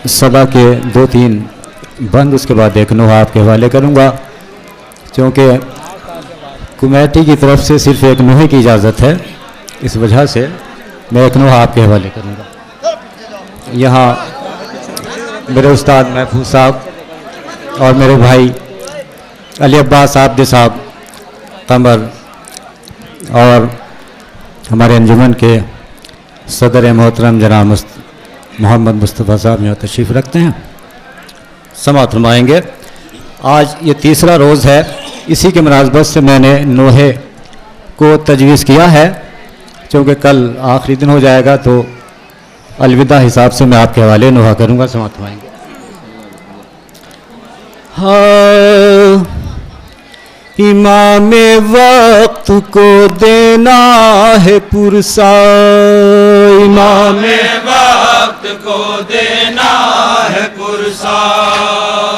सभा के 2-3 बंद, उसके बाद एक नोहा आपके हवाले करूँगा, क्योंकि कमेटी की तरफ से सिर्फ एक नोहे की इजाज़त है, इस वजह से मैं एक नोहा आपके हवाले करूँगा। यहाँ मेरे उस्ताद महफूज साहब और मेरे भाई अली अब्बास आबदी साहब तमर और हमारे अंजुमन के सदर मोहतरम जनाब मोहम्मद मुस्तफ़ा साहब यहाँ तशरीफ़ रखते हैं, समाअत फरमाएंगे। आज ये तीसरा रोज़ है, इसी के मुनासबत से मैंने नोहे को तजवीज़ किया है, क्योंकि कल आखिरी दिन हो जाएगा, तो अलविदा हिसाब से मैं आपके हवाले नोहा करूँगा, समाअत फरमाएंगे। हाँ, इमामे वक्त को देना है पुरसा, इमामे वक्त को देना है पुरसा,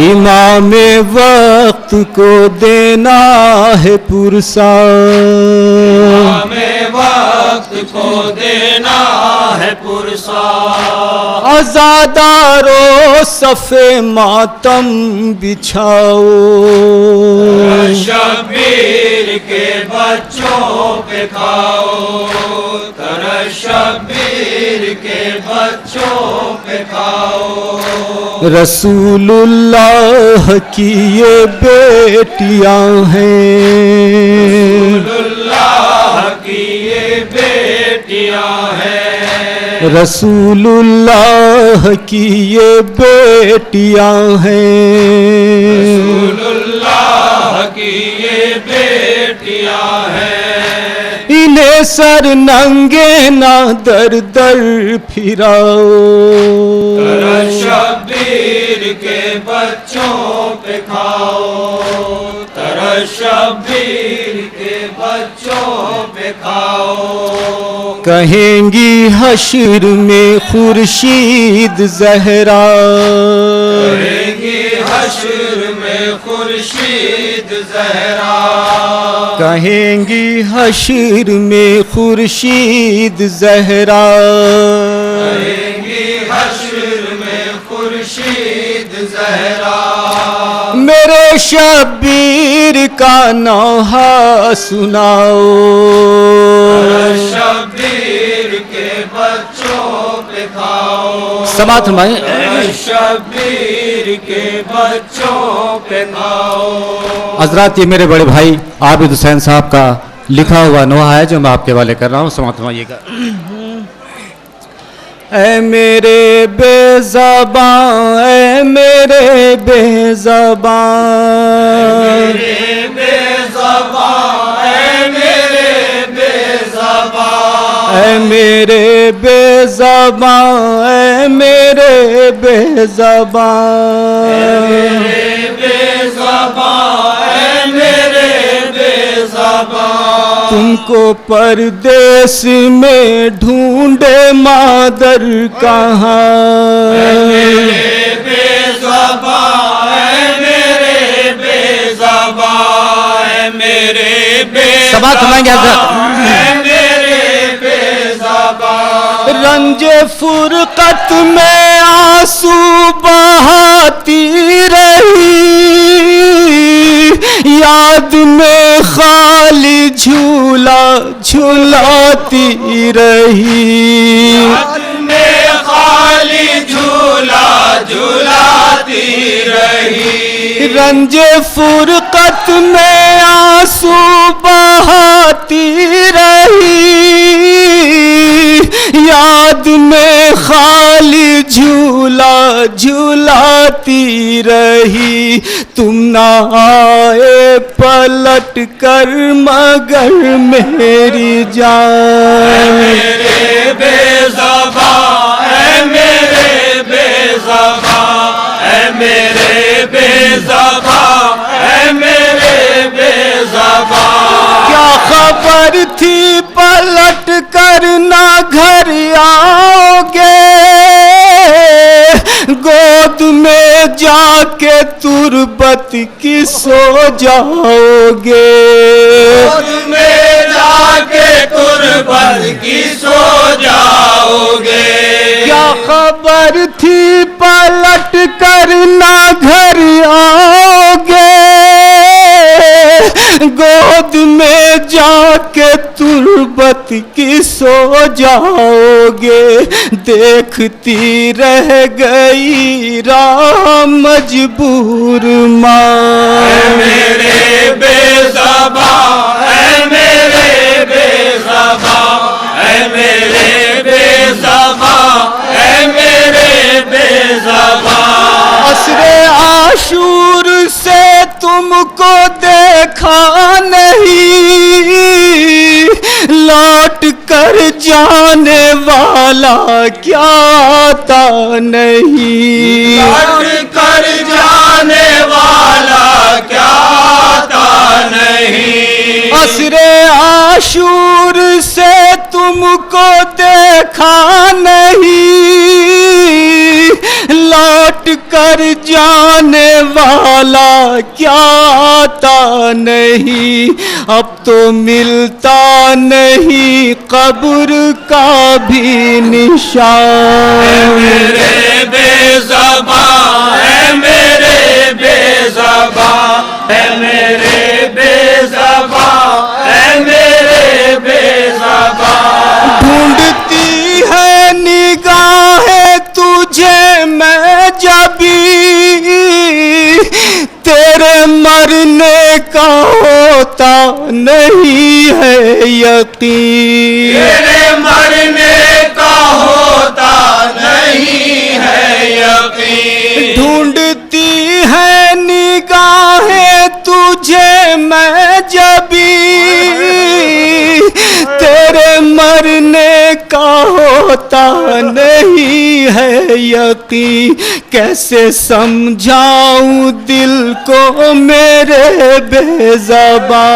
इमामे वक्त को देना है पुरसा, इमामे वक्त को देना है पुरसा। आज़ादारो सफ़े मातम बिछाओ, शब्बीर के बच्चों पे खाओ, तरह शब्बीर के बच्चों पे खाओ। रसूलुल्लाह की ये बेटियां हैं, रसूलुल्लाह की ये बेटियां हैं, रसूलुल्लाह की ये बेटियां हैं, रसूलुल्लाह की ये बेटियां हैं। इन्हें सर नंगे ना दर दर फिराओ, तरह शब्बीर के बच्चों पे खाओ, तरह शब्बीर के बच्चों पे खाओ। कहेंगी हश्र में खुर्शीद ज़हरा, कहेंगी हश्र में खुर्शीद ज़हरा, कहेंगी हश्र में खुर्शीद ज़हरा, कहेंगी हश्र में खुर्शीद ज़हरा। मेरे शब्बीर का नौहा सुनाओ, शब्बीर के बच्चों पे खाओ, समाअत फरमाएं। शब्बीर के बच्चों पे खाओ। हज़रात, ये मेरे बड़े भाई आबिद हुसैन साहब का लिखा हुआ नोहा है, जो मैं आपके हवाले कर रहा हूँ, समाअत फरमाइएगा। ऐ मेरे बेज़बां, ऐ मेरे बेज़बां, मेरे बेज़बां, ऐ मेरे बेज़बां, ऐ मेरे बेज़बां, ऐ मेरे बेज़बां, मेरे बेज़बां, ऐ मेरे बेज़बां। तुमको परदेस में ढूंढे मादर कहाँ, मेरे बेज़बां, ऐ मेरे बेज़बां, ऐ मेरे समाअत फरमाएंगे बेज़बां, ऐ मेरे बेज़बां। रंजे फुरकत में आंसू बहाती रही, याद में खाली झूला झूलाती रही, याद में खाली झूला झूलाती रही। रंजे फुरकत में आंसू बहाती रही, याद में खाली झूला झूलाती रही। तुम ना आए पलट कर मगर मेरी जान, मेरे बेज़बां, ऐ मेरे बेज़बां, ऐ मेरे बेज़बां, ऐ मेरे बेज़बां। क्या खबर थी पलट कर ना घर आओगे, गोद में जाके तुरबत की सो जाओगे, गोद में जाके तुरबत की सो जाओगे। क्या खबर थी पलट कर ना घर आओगे, गोद में जाके तुरबत की सो जाओगे। देखती रह गई राह मजबूर माँ। मेरे बेज़ुबां, ऐ मेरे बेज़ुबां, ऐ मेरे बेज़ुबां, ऐ मेरे बेज़ुबां। असरे आशूर से तुमको देखा नहीं, लौट कर जाने वाला क्या आता नहीं। लौट कर जाने वाला क्या आता नहीं। असरे आशूर से तुमको देखा नहीं, लौट कर जाने वाला क्या आता नहीं। अब तो मिलता नहीं कब्र का भी निशान। मेरे बेज़ुबां, ऐ मेरे बेज़ुबां, ऐ मेरे बेज़ुबां, ऐ मेरे बेज़ुबां। ढूंढती है निगाहें तुझे मैं जबी, तेरे मरने का होता नहीं है यकीन। तेरे मरने का होता नहीं है यकीन। ढूंढती है निगाहें तुझे मैं जबी, तेरे मरने का होता नहीं है यकीन। कैसे समझाऊं दिल को मेरे बेज़ुबां।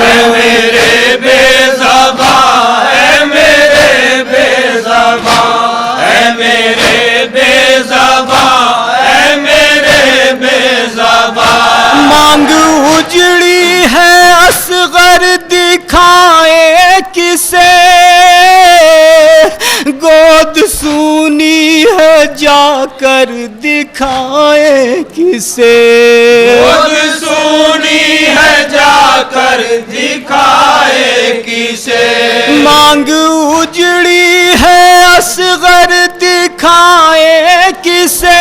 ऐ मेरे बेज़ुबां, ऐ मेरे बेज़ुबां, ऐ मेरे बेज़ुबां, ऐ मेरे बेज़ुबां। मांग उजड़ी है असगर दिखाए किसे, गोद सूनी है जाकर दिखाए किसे। गोद सूनी है जाकर दिखाए किसे। मांग उजड़ी है असगर दिखाए किसे,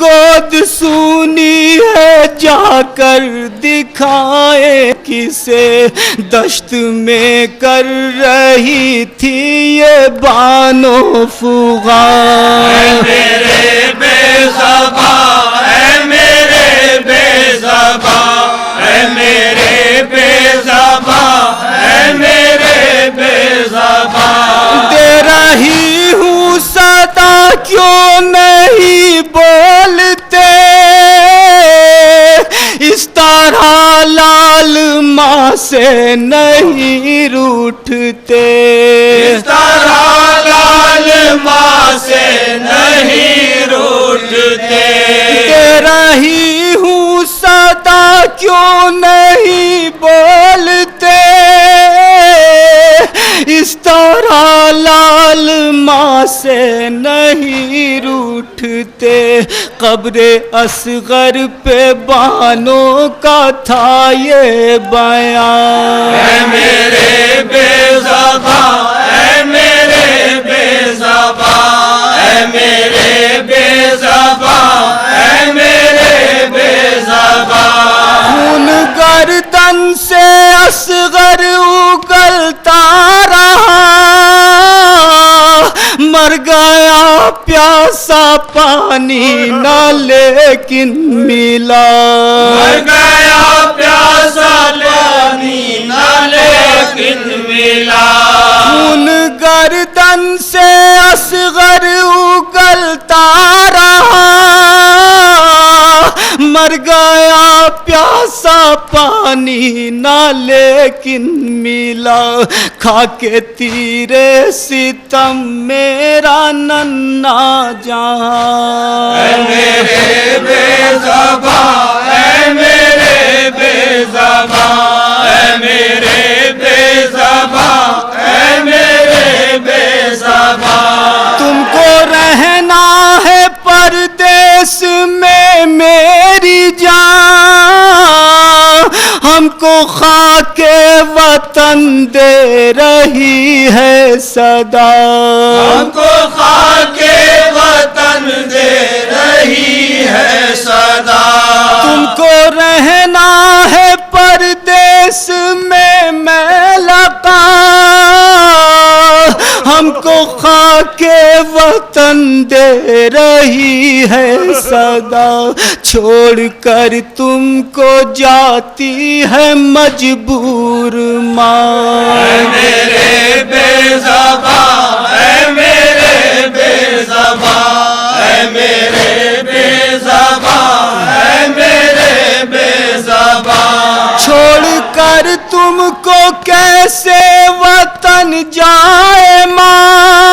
गोद सूनी है जाकर दिखाए किसे। दश्त में कर रही थी ये बानो फुगा। ऐ मेरे बेज़ुबां, ऐ मेरे बेज़ुबां, ऐ मेरे बेज़ुबां, ऐ मेरे बेज़ुबां। दे रही हूँ सदा क्यों नहीं बोलते, इस तरह लाल माँ से नहीं रूठते। इस तरह लाल माँ से नहीं रूठते। दे रही हूँ सदा क्यों नहीं बोलते, इस तरह लाल माँ से नहीं रूठते। कब्रे असगर पे बानों का था ये बयान। ऐ मेरे बेज़ुबां, ऐ मेरे बेज़ुबां, ऐ मेरे बेज़ुबां, ऐ मेरे बेज़ुबां। खून गर्दन से असगर उगलता रहा, मर गया प्यासा पानी न लेकिन मिला। मर गया प्यासा पानी न लेकिन मिला। खून गर्दन से असगर उगलता रहा, मर गया प्यासा पानी ना लेकिन मिला। खाके तीरे सितम मेरा नन्ना जहां। ऐ मेरे बेज़ुबां, ऐ मेरे बेज़ुबां, ऐ मेरे बेज़ुबां, ऐ मेरे बेज़ुबां। وطن دے رہی ہے صدا. ہم کو خاک وطن دے رہی ہے صدا. تم کو رہنا ہے پردیس میں لقا. ہم کو خاک وطن دے رہی ہے صدا. چھوڑ کر تم کو جاتی ہے مجبور ماں. اے میرے بے زبان، اے میرے بے زبان، اے میرے بے زبان، اے میرے بے زبان. چھوڑ کر تم کو کیسے وطن جائے ماں.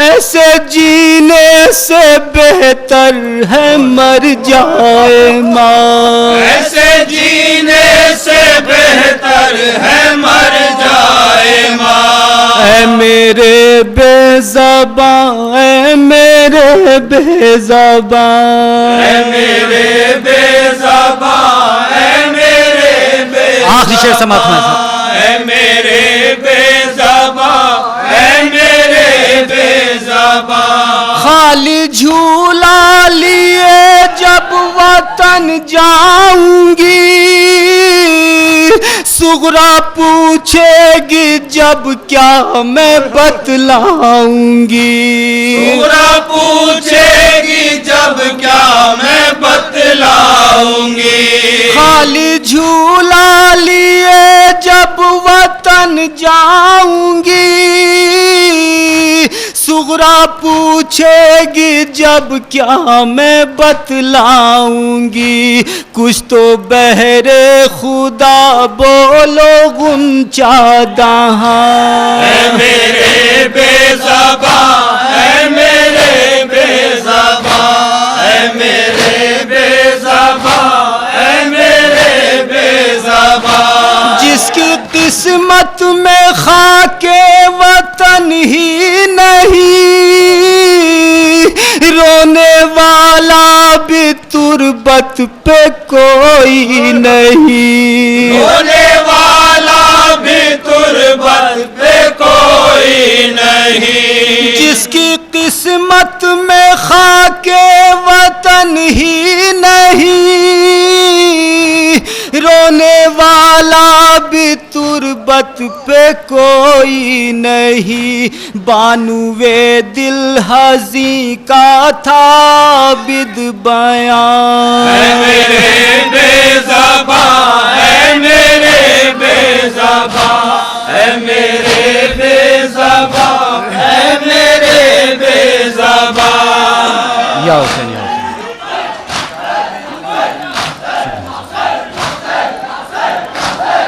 ایسے جینے سے بہتر ہے مر جائے ماں. ایسے جینے سے بہتر ہے مر جائے ماں. اے میرے بے زباں، اے میرے بے زباں، اے میرے بے زبان، اے میرے بے آخری شعر سماعت میں صاحب. اے میرے بے زبان، اے میرے بے زبان. خالی جھولا لیے جب وطن جاؤں گی. صغرا پوچھے گی جب کیا میں بتلاؤں گی. صغرا پوچھے گی جب کیا میں بتلاؤں گی. خالی جھولا لیے جب وطن جاؤں گی. صغرا پوچھے گی جب کیا میں بتلاؤں گی. کچھ تو بہرے خدا بولو غنچہ دہاں. اے میرے بے زبان، اے میرے بے زبان، اے میرے بے زبان، اے میرے بے زبان. جس کی قسمت میں خاک وطن ہی نہیں. رونے والا بھی تربت پہ کوئی نہیں. رونے والا بھی تربت پہ کوئی نہیں. جس کی قسمت میں خاک وطن ہی نہیں. رونے والا بھی تربت پہ کوئی نہیں. بانوے دل حزیں کا تھا بد بیان. اے میرے بے زبان، اے میرے بے زبان، اے میرے بے زبان، اے میرے بے زبان. یا حسین.